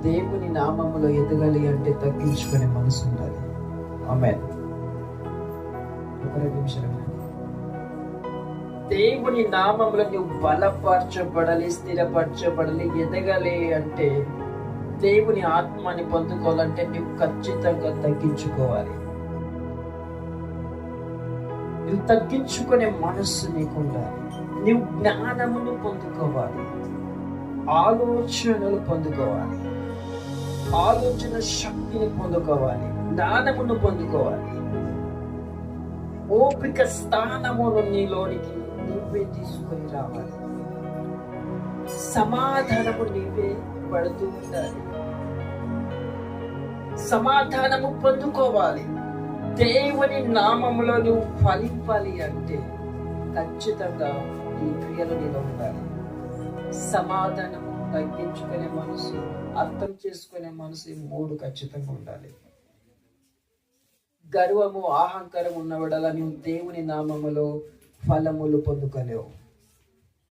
దేవుని నామములో ఎదగాలి అంటే తగ్గించుకునే మనసు ఉండాలి. ఆమేన్. ఒక 2 నిమిషాలు. దేవుని నామములో నువ్వు బలపరచబడాలి, స్థిరపరచబడాలి, ఎదగాలి అంటే, దేవుని ఆత్మని పొందుకోవాలంటే నువ్వు ఖచ్చితంగా తగ్గించుకోవాలి. నువ్వు తగ్గించుకునే మనస్సు నీకు ఉండాలి. నువ్వు జ్ఞానమును పొందుకోవాలి, ఆలోచనలు పొందుకోవాలి, ఆలోచన శక్తిని పొందుకోవాలి, జ్ఞానమును పొందుకోవాలి. ఓపిక స్థానమును నీలోనికి నీవే తీసుకొని రావాలి. సమాధానము నీవే పడుతూ ఉండాలి. సమాధానము పొందుకోవాలి. దేవుని నామములో నువ్వు ఫలింపాలి అంటే ఖచ్చితంగా ఈ క్రియలు నీలో ఉండాలి. సమాధానము, తగ్గించుకునే మనసు, అర్థం చేసుకునే మనసు, ఈ 3 ఖచ్చితంగా ఉండాలి. గర్వము, అహంకారం ఉన్నవాడలా నువ్వు దేవుని నామములో ఫలములు పొందుకోలేవు.